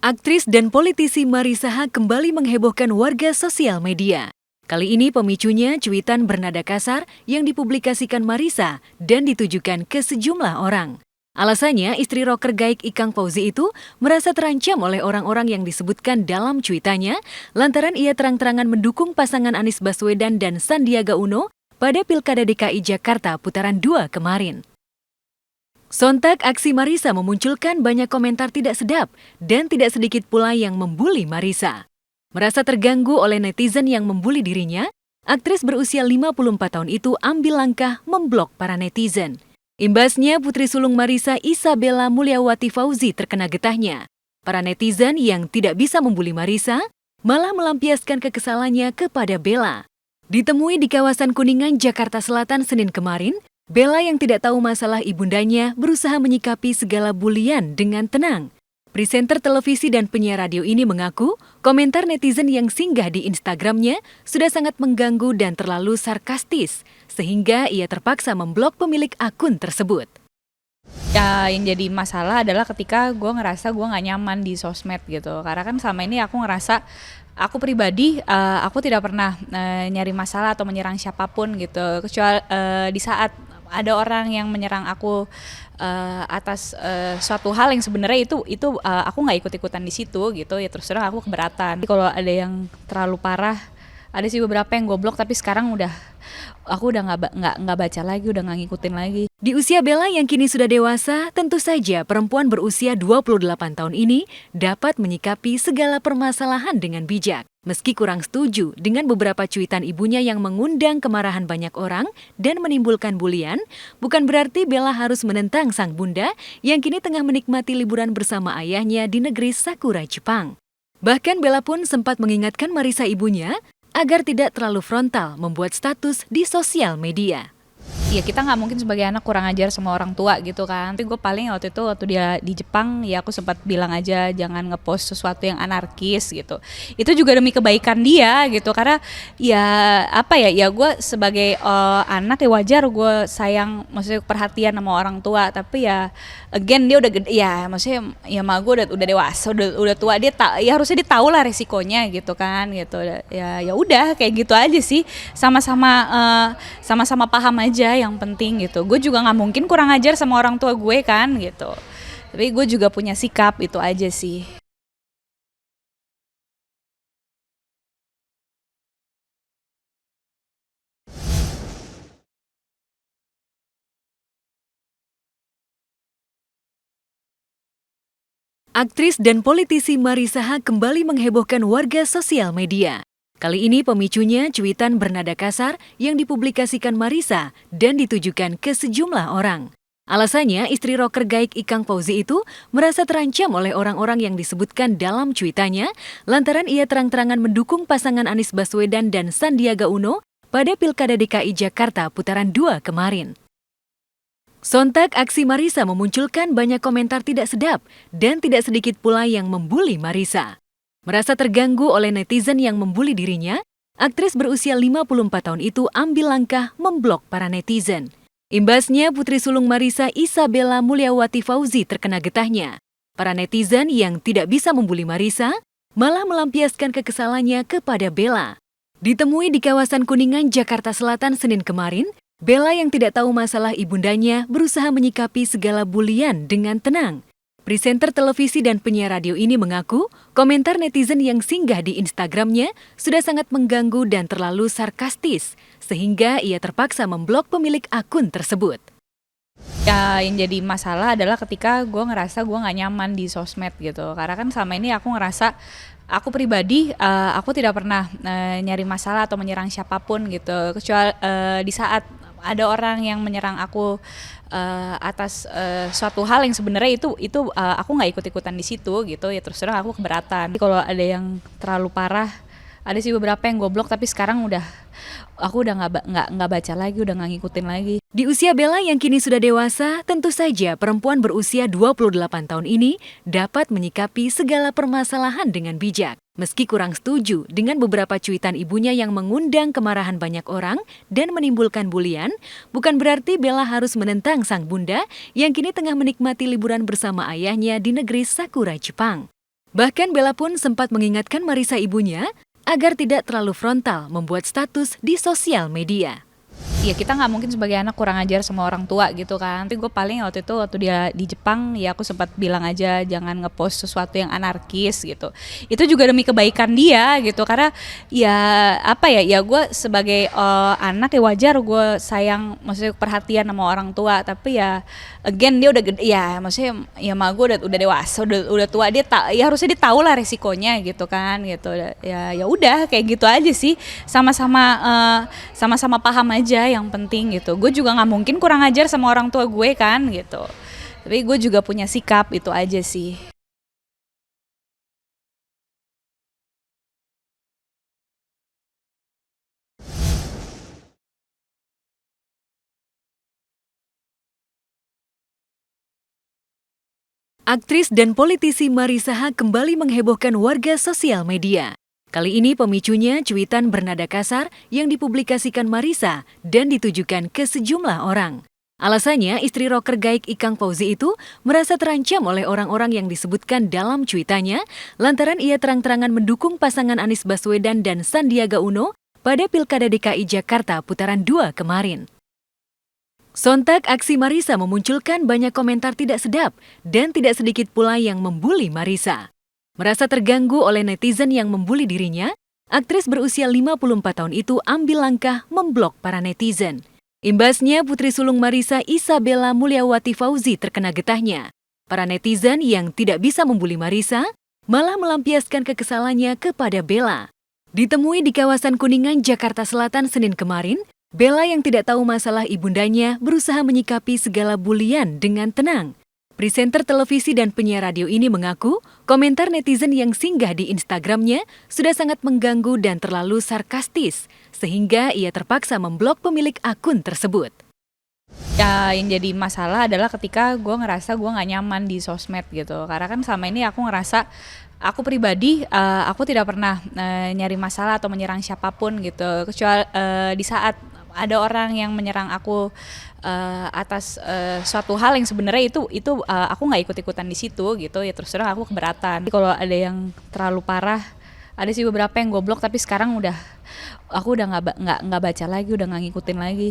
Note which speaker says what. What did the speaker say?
Speaker 1: Aktris dan politisi Marissa Haque kembali menghebohkan warga sosial media. Kali ini pemicunya cuitan bernada kasar yang dipublikasikan Marissa dan ditujukan ke sejumlah orang. Alasannya, istri rocker Gaik Ikang Fauzi itu merasa terancam oleh orang-orang yang disebutkan dalam cuitannya lantaran ia terang-terangan mendukung pasangan Anies Baswedan dan Sandiaga Uno pada Pilkada DKI Jakarta putaran 2 kemarin. Sontak aksi Marissa memunculkan banyak komentar tidak sedap dan tidak sedikit pula yang membuli Marissa. Merasa terganggu oleh netizen yang membuli dirinya, aktris berusia 54 tahun itu ambil langkah memblok para netizen. Imbasnya putri sulung Marissa Isabella Mulyawati Fauzi terkena getahnya. Para netizen yang tidak bisa membuli Marissa malah melampiaskan kekesalannya kepada Bella. Ditemui di kawasan Kuningan, Jakarta Selatan Senin kemarin, Bella yang tidak tahu masalah ibundanya berusaha menyikapi segala bulian dengan tenang. Presenter televisi dan penyiar radio ini mengaku komentar netizen yang singgah di Instagramnya sudah sangat mengganggu dan terlalu sarkastis, sehingga ia terpaksa memblok pemilik akun tersebut.
Speaker 2: Ya, yang jadi masalah adalah ketika gue ngerasa gue gak nyaman di sosmed gitu. Karena kan selama ini aku ngerasa, aku pribadi, aku tidak pernah nyari masalah atau menyerang siapapun gitu. Kecuali di saat ada orang yang menyerang aku atas suatu hal yang sebenarnya itu aku nggak ikut-ikutan di situ gitu, ya terus terang aku keberatan. Kalau ada yang terlalu parah, ada sih beberapa yang goblok, tapi sekarang aku udah nggak baca lagi, udah nggak ngikutin lagi.
Speaker 1: Di usia Bella yang kini sudah dewasa, tentu saja perempuan berusia 28 tahun ini dapat menyikapi segala permasalahan dengan bijak. Meski kurang setuju dengan beberapa cuitan ibunya yang mengundang kemarahan banyak orang dan menimbulkan bulian, bukan berarti Bella harus menentang sang bunda yang kini tengah menikmati liburan bersama ayahnya di negeri Sakura, Jepang. Bahkan Bella pun sempat mengingatkan Marissa ibunya agar tidak terlalu frontal membuat status di sosial media.
Speaker 2: Ya kita nggak mungkin sebagai anak kurang ajar sama orang tua gitu kan. Tapi gue paling waktu dia di Jepang, ya aku sempat bilang aja jangan ngepost sesuatu yang anarkis gitu. Itu juga demi kebaikan dia gitu. Karena ya apa ya gue sebagai anak ya wajar gue sayang, maksudnya perhatian sama orang tua. Tapi ya again dia udah gede, ya maksudnya ya mah gue udah dewasa, udah tua, ya harusnya dia tahu lah resikonya gitu kan gitu. Ya udah kayak gitu aja sih, sama-sama paham aja yang penting gitu. Gue juga nggak mungkin kurang ajar sama orang tua gue kan gitu. Tapi gue juga punya sikap, itu aja sih.
Speaker 1: Aktris dan politisi Marissa Haque kembali menghebohkan warga sosial media. Kali ini pemicunya cuitan bernada kasar yang dipublikasikan Marissa dan ditujukan ke sejumlah orang. Alasannya, istri rocker Gaik Ikang Fauzi itu merasa terancam oleh orang-orang yang disebutkan dalam cuitannya lantaran ia terang-terangan mendukung pasangan Anies Baswedan dan Sandiaga Uno pada Pilkada DKI Jakarta putaran 2 kemarin. Sontak aksi Marissa memunculkan banyak komentar tidak sedap dan tidak sedikit pula yang membuli Marissa. Merasa terganggu oleh netizen yang membuli dirinya, aktris berusia 54 tahun itu ambil langkah memblok para netizen. Imbasnya putri sulung Marissa Isabella Mulyawati Fauzi terkena getahnya. Para netizen yang tidak bisa membuli Marissa malah melampiaskan kekesalannya kepada Bella. Ditemui di kawasan Kuningan, Jakarta Selatan Senin kemarin, Bella yang tidak tahu masalah ibundanya berusaha menyikapi segala bulian dengan tenang. Presenter televisi dan penyiar radio ini mengaku komentar netizen yang singgah di Instagramnya sudah sangat mengganggu dan terlalu sarkastis, sehingga ia terpaksa memblok pemilik akun tersebut.
Speaker 2: Ya yang jadi masalah adalah ketika gue ngerasa gue gak nyaman di sosmed gitu. Karena kan selama ini aku ngerasa, aku pribadi, aku tidak pernah nyari masalah atau menyerang siapapun gitu. Kecuali di saat ada orang yang menyerang aku atas suatu hal yang sebenarnya itu aku nggak ikut-ikutan di situ gitu, ya terus terang aku keberatan. Kalau ada yang terlalu parah, ada sih beberapa yang goblok, tapi sekarang aku udah nggak baca lagi, udah nggak ngikutin lagi.
Speaker 1: Di usia Bella yang kini sudah dewasa, tentu saja perempuan berusia 28 tahun ini dapat menyikapi segala permasalahan dengan bijak. Meski kurang setuju dengan beberapa cuitan ibunya yang mengundang kemarahan banyak orang dan menimbulkan bulian, bukan berarti Bella harus menentang sang bunda yang kini tengah menikmati liburan bersama ayahnya di negeri Sakura, Jepang. Bahkan Bella pun sempat mengingatkan Marisa ibunya agar tidak terlalu frontal membuat status di sosial media.
Speaker 2: Ya kita nggak mungkin sebagai anak kurang ajar sama orang tua gitu kan. Tapi gue paling waktu dia di Jepang ya aku sempat bilang aja jangan ngepost sesuatu yang anarkis gitu. Itu juga demi kebaikan dia gitu. Karena ya apa ya gue sebagai anak ya wajar gue sayang, maksudnya perhatian sama orang tua. Tapi ya again dia udah gede, ya maksudnya ya mak gue udah dewasa, udah tua, ya harusnya dia tahu lah resikonya gitu kan gitu. Ya udah kayak gitu aja sih. Sama-sama paham aja yang penting gitu. Gue juga nggak mungkin kurang ajar sama orang tua gue kan gitu. Tapi gue juga punya sikap, itu aja sih.
Speaker 1: Aktris dan politisi Marisa Haque kembali menghebohkan warga sosial media. Kali ini pemicunya cuitan bernada kasar yang dipublikasikan Marisa dan ditujukan ke sejumlah orang. Alasannya, istri rocker Gaik Ikang Fauzi itu merasa terancam oleh orang-orang yang disebutkan dalam cuitannya lantaran ia terang-terangan mendukung pasangan Anies Baswedan dan Sandiaga Uno pada Pilkada DKI Jakarta putaran 2 kemarin. Sontak aksi Marisa memunculkan banyak komentar tidak sedap dan tidak sedikit pula yang membuli Marisa. Merasa terganggu oleh netizen yang membuli dirinya, aktris berusia 54 tahun itu ambil langkah memblok para netizen. Imbasnya putri sulung Marisa Isabella Mulyawati Fauzi terkena getahnya. Para netizen yang tidak bisa membuli Marisa malah melampiaskan kekesalannya kepada Bella. Ditemui di kawasan Kuningan, Jakarta Selatan Senin kemarin, Bella yang tidak tahu masalah ibundanya berusaha menyikapi segala bulian dengan tenang. Presenter televisi dan penyiar radio ini mengaku komentar netizen yang singgah di Instagramnya sudah sangat mengganggu dan terlalu sarkastis, sehingga ia terpaksa memblok pemilik akun tersebut.
Speaker 2: Ya yang jadi masalah adalah ketika gue ngerasa gue nggak nyaman di sosmed gitu. Karena kan selama ini aku ngerasa aku pribadi aku tidak pernah nyari masalah atau menyerang siapapun gitu. Kecuali di saat ada orang yang menyerang aku atas suatu hal yang sebenarnya itu aku nggak ikut-ikutan di situ gitu, ya terus terang aku keberatan. Kalau ada yang terlalu parah, ada sih beberapa yang gue blok, tapi sekarang aku udah nggak baca lagi, udah nggak ngikutin lagi.